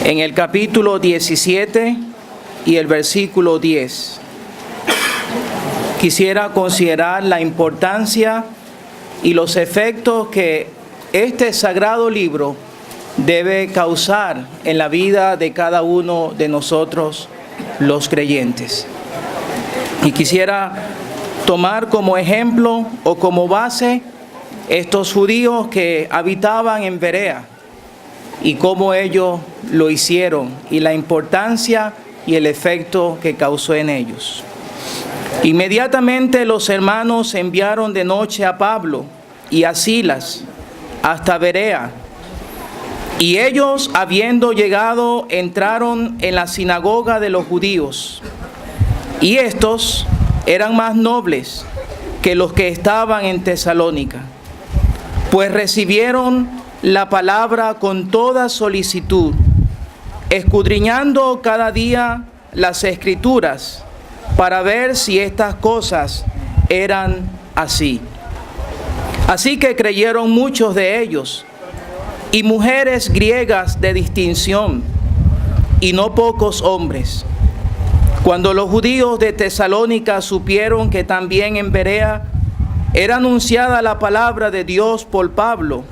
en el capítulo 17 y el versículo 10. Quisiera considerar la importancia y los efectos que este sagrado libro debe causar en la vida de cada uno de nosotros, los creyentes. Y quisiera tomar como ejemplo o como base estos judíos que habitaban en Berea y cómo ellos lo hicieron y la importancia y el efecto que causó en ellos. Inmediatamente los hermanos enviaron de noche a Pablo y a Silas hasta Berea. Y ellos, habiendo llegado, entraron en la sinagoga de los judíos. Y estos eran más nobles que los que estaban en Tesalónica, pues recibieron la palabra con toda solicitud, escudriñando cada día las Escrituras, para ver si estas cosas eran así. Así que creyeron muchos de ellos, y mujeres griegas de distinción, y no pocos hombres. Cuando los judíos de Tesalónica supieron que también en Berea era anunciada la palabra de Dios por Pablo,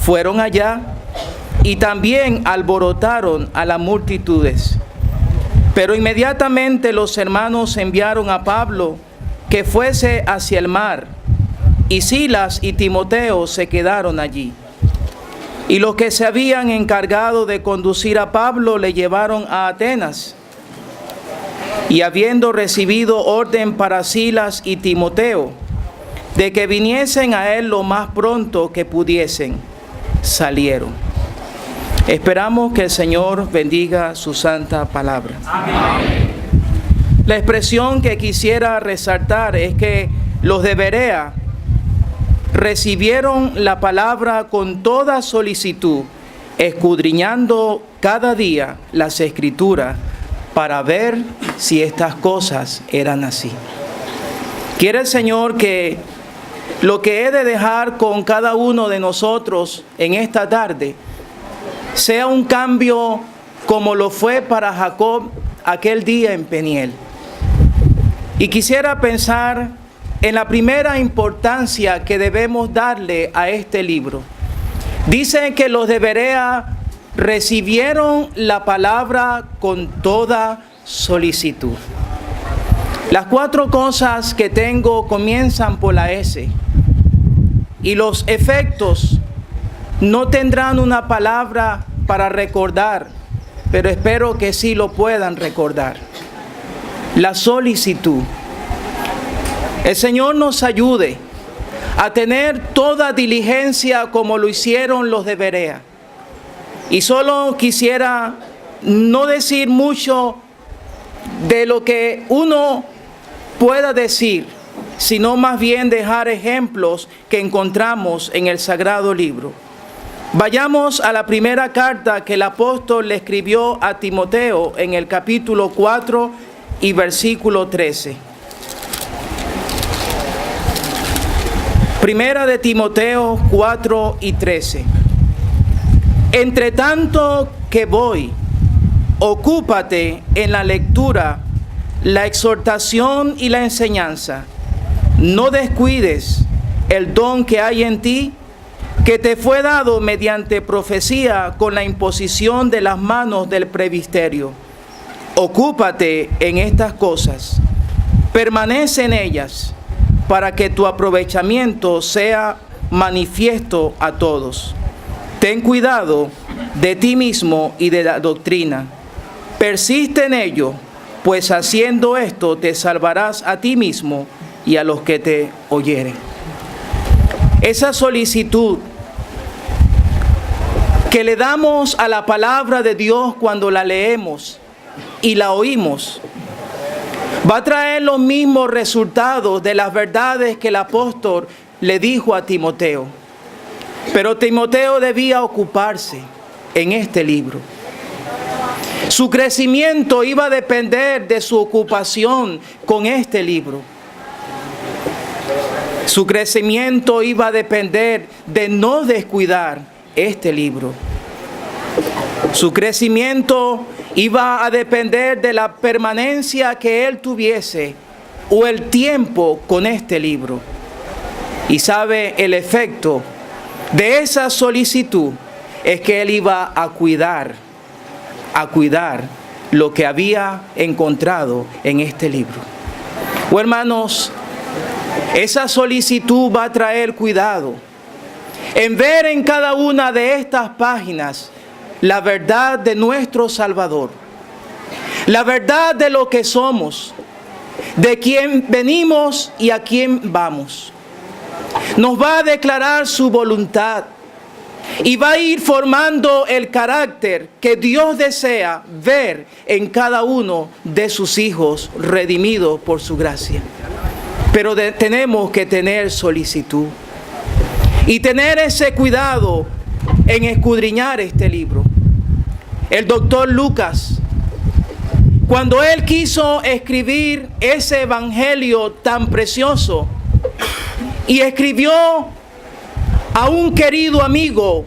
fueron allá y también alborotaron a las multitudes. Pero inmediatamente los hermanos enviaron a Pablo que fuese hacia el mar, y Silas y Timoteo se quedaron allí. Y los que se habían encargado de conducir a Pablo le llevaron a Atenas. Y habiendo recibido orden para Silas y Timoteo, de que viniesen a él lo más pronto que pudiesen, salieron. Esperamos que el Señor bendiga su santa palabra. Amén. La expresión que quisiera resaltar es que los de Berea recibieron la palabra con toda solicitud, escudriñando cada día las Escrituras para ver si estas cosas eran así. Quiere el Señor que lo que he de dejar con cada uno de nosotros en esta tarde sea un cambio como lo fue para Jacob aquel día en Peniel. Y quisiera pensar en la primera importancia que debemos darle a este libro. Dice que los de Berea recibieron la palabra con toda solicitud. Las 4 cosas que tengo comienzan por la S. Y los efectos no tendrán una palabra para recordar, pero espero que sí lo puedan recordar. La solicitud. El Señor nos ayude a tener toda diligencia como lo hicieron los de Berea. Y solo quisiera no decir mucho de lo que uno pueda decir, sino más bien dejar ejemplos que encontramos en el Sagrado Libro. Vayamos a la primera carta que el apóstol le escribió a Timoteo en el capítulo 4 y versículo 13. Primera de Timoteo 4 y 13. Entre tanto que voy, ocúpate en la lectura, la exhortación y la enseñanza. No descuides el don que hay en ti, que te fue dado mediante profecía con la imposición de las manos del presbiterio. Ocúpate en estas cosas, permanece en ellas, para que tu aprovechamiento sea manifiesto a todos. Ten cuidado de ti mismo y de la doctrina. Persiste en ello, pues haciendo esto te salvarás a ti mismo y a los que te oyeren. Esa solicitud que le damos a la palabra de Dios cuando la leemos y la oímos, va a traer los mismos resultados de las verdades que el apóstol le dijo a Timoteo. Pero Timoteo debía ocuparse en este libro. Su crecimiento iba a depender de su ocupación con este libro. Su crecimiento iba a depender de no descuidar este libro. Su crecimiento iba a depender de la permanencia que él tuviese o el tiempo con este libro. Y sabe, el efecto de esa solicitud es que él iba a cuidar lo que había encontrado en este libro. Oh, hermanos, esa solicitud va a traer cuidado en ver en cada una de estas páginas la verdad de nuestro Salvador, la verdad de lo que somos, de quién venimos y a quién vamos. Nos va a declarar su voluntad y va a ir formando el carácter que Dios desea ver en cada uno de sus hijos redimidos por su gracia. Pero tenemos que tener solicitud y tener ese cuidado en escudriñar este libro. El doctor Lucas, cuando él quiso escribir ese evangelio tan precioso y escribió a un querido amigo,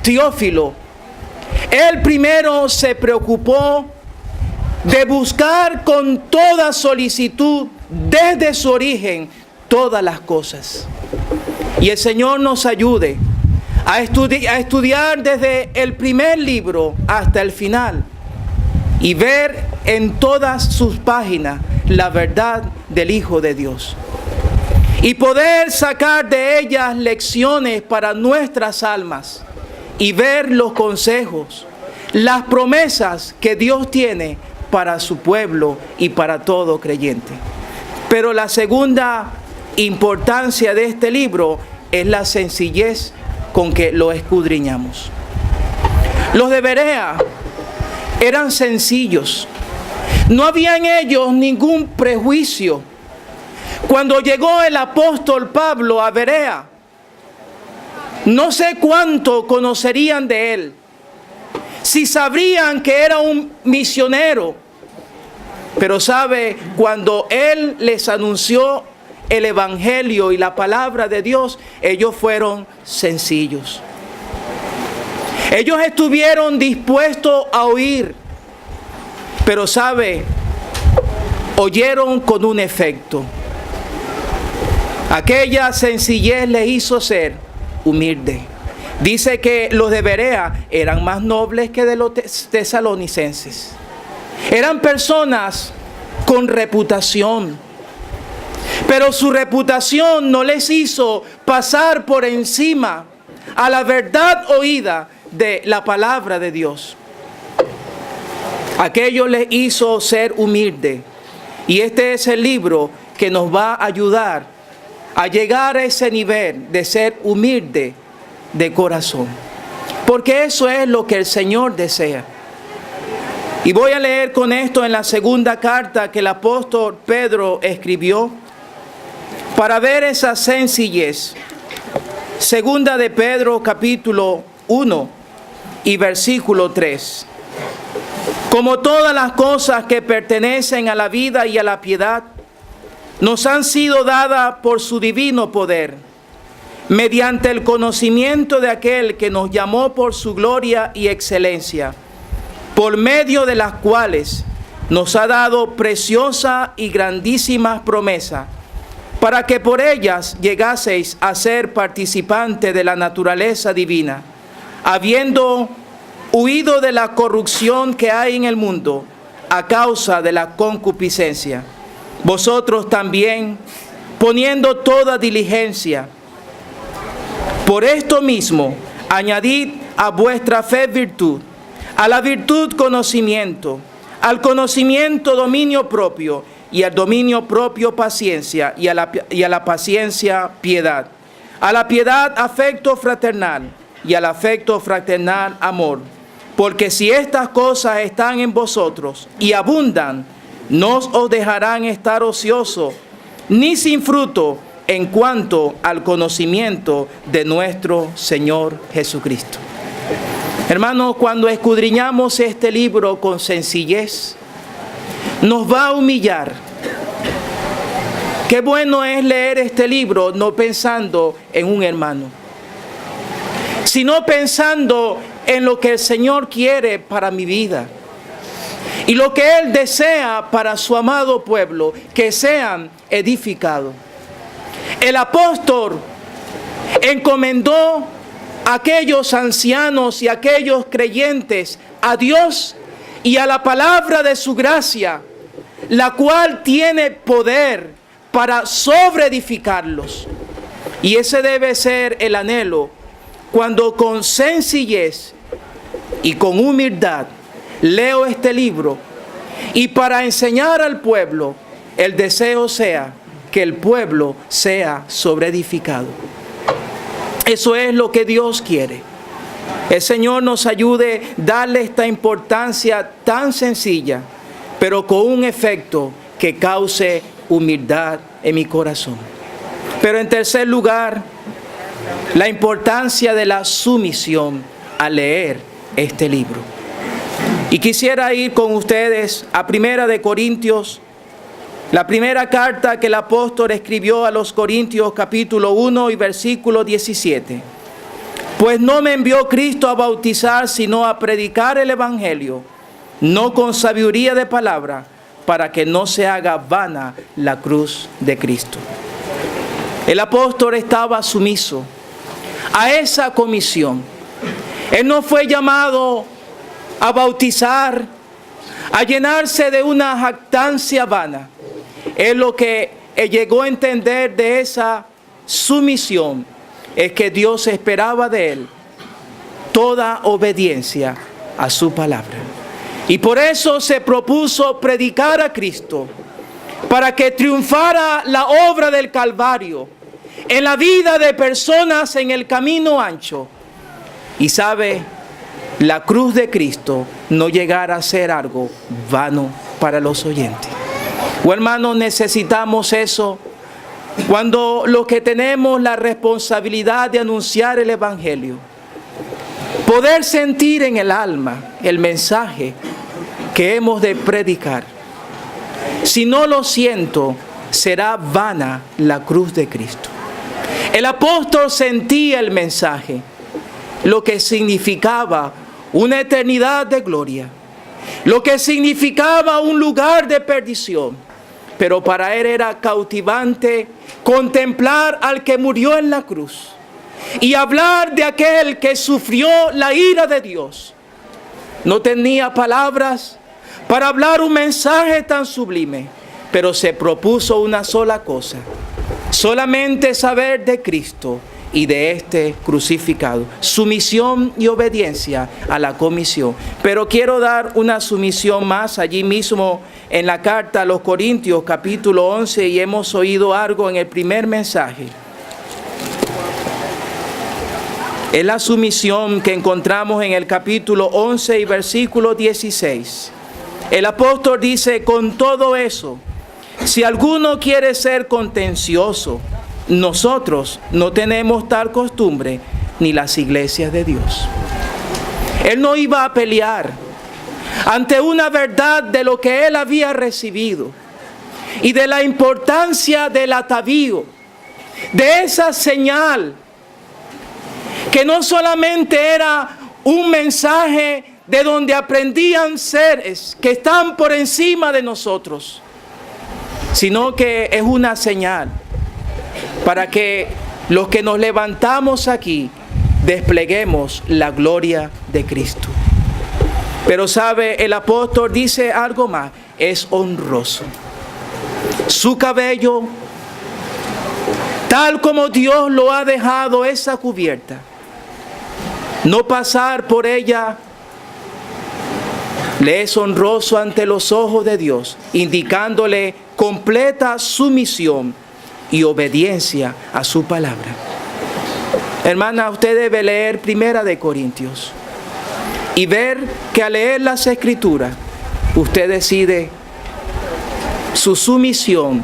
Teófilo, él primero se preocupó de buscar con toda solicitud desde su origen todas las cosas. Y el Señor nos ayude a estudiar desde el primer libro hasta el final y ver en todas sus páginas la verdad del Hijo de Dios. Y poder sacar de ellas lecciones para nuestras almas y ver los consejos, las promesas que Dios tiene para su pueblo y para todo creyente. Pero la segunda importancia de este libro es la sencillez con que lo escudriñamos. Los de Berea eran sencillos. No había en ellos ningún prejuicio. Cuando llegó el apóstol Pablo a Berea, no sé cuánto conocerían de él, si sabrían que era un misionero, pero sabe, cuando él les anunció el evangelio y la palabra de Dios, ellos fueron sencillos. Ellos estuvieron dispuestos a oír, pero sabe, oyeron con un efecto. Aquella sencillez les hizo ser humilde. Dice que los de Berea eran más nobles que de los tesalonicenses. Eran personas con reputación, pero su reputación no les hizo pasar por encima a la verdad oída de la palabra de Dios. Aquello les hizo ser humilde. Y este es el libro que nos va a ayudar a llegar a ese nivel de ser humilde de corazón. Porque eso es lo que el Señor desea. Y voy a leer con esto en la segunda carta que el apóstol Pedro escribió para ver esa sencillez. Segunda de Pedro, capítulo 1 y versículo 3. Como todas las cosas que pertenecen a la vida y a la piedad, nos han sido dadas por su divino poder, mediante el conocimiento de aquel que nos llamó por su gloria y excelencia, por medio de las cuales nos ha dado preciosa y grandísimas promesas, para que por ellas llegaseis a ser participantes de la naturaleza divina, habiendo huido de la corrupción que hay en el mundo a causa de la concupiscencia. Vosotros también, poniendo toda diligencia, por esto mismo, añadid a vuestra fe virtud, a la virtud conocimiento, al conocimiento dominio propio, y al dominio propio paciencia, y a la paciencia piedad, a la piedad afecto fraternal, y al afecto fraternal amor. Porque si estas cosas están en vosotros y abundan, no os dejarán estar ociosos, ni sin fruto en cuanto al conocimiento de nuestro Señor Jesucristo. Hermanos, cuando escudriñamos este libro con sencillez, nos va a humillar. Qué bueno es leer este libro no pensando en un hermano, sino pensando en lo que el Señor quiere para mi vida y lo que Él desea para su amado pueblo, que sean edificados. El apóstol encomendó a aquellos ancianos y a aquellos creyentes a Dios y a la palabra de su gracia, la cual tiene poder para sobreedificarlos. Y ese debe ser el anhelo cuando con sencillez y con humildad leo este libro, y para enseñar al pueblo, el deseo sea que el pueblo sea sobreedificado. Eso es lo que Dios quiere. El Señor nos ayude a darle esta importancia tan sencilla, pero con un efecto que cause humildad en mi corazón. Pero en tercer lugar, la importancia de la sumisión al leer este libro. Y quisiera ir con ustedes a 1 de Corintios, la primera carta que el apóstol escribió a los Corintios, capítulo 1 y versículo 17. Pues no me envió Cristo a bautizar, sino a predicar el evangelio, no con sabiduría de palabra, para que no se haga vana la cruz de Cristo. El apóstol estaba sumiso a esa comisión. Él no fue llamado a bautizar, a llenarse de una jactancia vana. Es lo que llegó a entender de esa sumisión, es que Dios esperaba de él toda obediencia a su palabra. Y por eso se propuso predicar a Cristo, para que triunfara la obra del Calvario en la vida de personas en el camino ancho. Y sabe, la cruz de Cristo no llegara a ser algo vano para los oyentes. O hermanos, necesitamos eso cuando los que tenemos la responsabilidad de anunciar el evangelio, poder sentir en el alma el mensaje que hemos de predicar. Si no lo siento, será vana la cruz de Cristo. El apóstol sentía el mensaje, lo que significaba una eternidad de gloria, lo que significaba un lugar de perdición. Pero para él era cautivante contemplar al que murió en la cruz y hablar de aquel que sufrió la ira de Dios. No tenía palabras para hablar un mensaje tan sublime, pero se propuso una sola cosa: solamente saber de Cristo y de este crucificado. Sumisión y obediencia a la comisión. Pero quiero dar una sumisión más allí mismo en la carta a los Corintios, capítulo 11, y hemos oído algo en el primer mensaje. Es la sumisión que encontramos en el capítulo 11 y versículo 16. El apóstol dice: con todo eso, si alguno quiere ser contencioso, nosotros no tenemos tal costumbre, ni las iglesias de Dios. Él no iba a pelear ante una verdad de lo que él había recibido y de la importancia del atavío, de esa señal que no solamente era un mensaje de donde aprendían seres que están por encima de nosotros, sino que es una señal para que los que nos levantamos aquí despleguemos la gloria de Cristo. Pero sabe, el apóstol dice algo más: es honroso. Su cabello, tal como Dios lo ha dejado esa cubierta, no pasar por ella le es honroso ante los ojos de Dios, indicándole completa sumisión y obediencia a su palabra. Hermana, usted debe leer 1 de Corintios y ver que al leer las Escrituras, usted decide su sumisión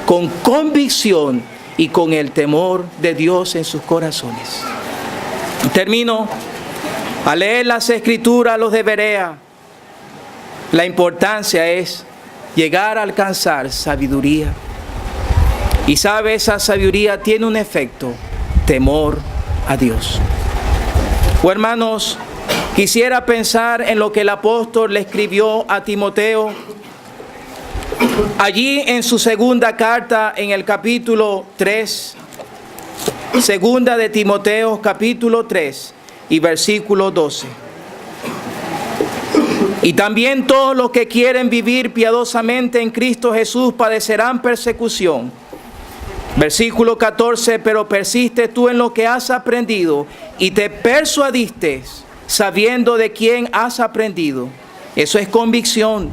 con convicción y con el temor de Dios en sus corazones. Termino. Al leer las Escrituras, los de Berea, la importancia es llegar a alcanzar sabiduría. Y sabe, esa sabiduría tiene un efecto: temor a Dios. Oh, hermanos, Quisiera pensar en lo que el apóstol le escribió a Timoteo. Allí en su segunda carta, en el capítulo 3, segunda de Timoteo, capítulo 3 y versículo 12. Y también todos los que quieren vivir piadosamente en Cristo Jesús padecerán persecución. Versículo 14, pero persiste tú en lo que has aprendido y te persuadiste sabiendo de quién has aprendido. Eso es convicción.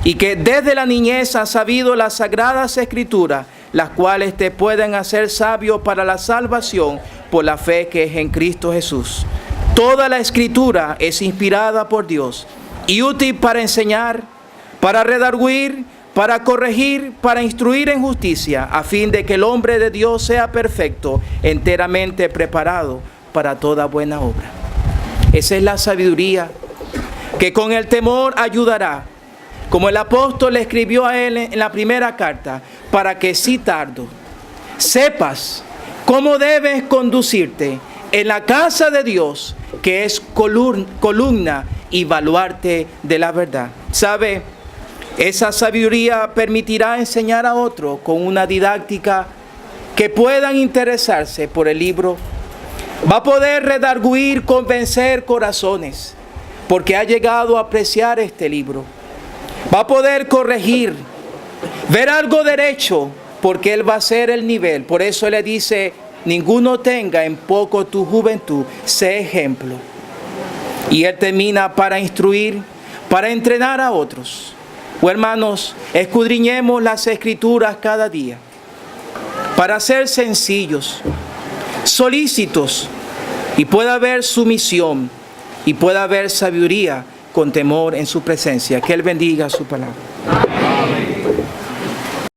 Y que desde la niñez has sabido las sagradas escrituras, las cuales te pueden hacer sabio para la salvación por la fe que es en Cristo Jesús. Toda la escritura es inspirada por Dios y útil para enseñar, para redarguir, para corregir, para instruir en justicia, a fin de que el hombre de Dios sea perfecto, enteramente preparado para toda buena obra. Esa es la sabiduría que con el temor ayudará, como el apóstol le escribió a él en la primera carta, para que si tardo sepas cómo debes conducirte en la casa de Dios, que es columna y baluarte de la verdad. ¿Sabe? Esa sabiduría permitirá enseñar a otros con una didáctica que puedan interesarse por el libro. Va a poder redarguir, convencer corazones, porque ha llegado a apreciar este libro. Va a poder corregir, ver algo derecho, porque él va a ser el nivel. Por eso le dice, ninguno tenga en poco tu juventud, sé ejemplo. Y él termina para instruir, para entrenar a otros. Hermanos, escudriñemos las escrituras cada día, para ser sencillos, solícitos, y pueda haber sumisión, y pueda haber sabiduría con temor en su presencia. Que Él bendiga su palabra. Amén.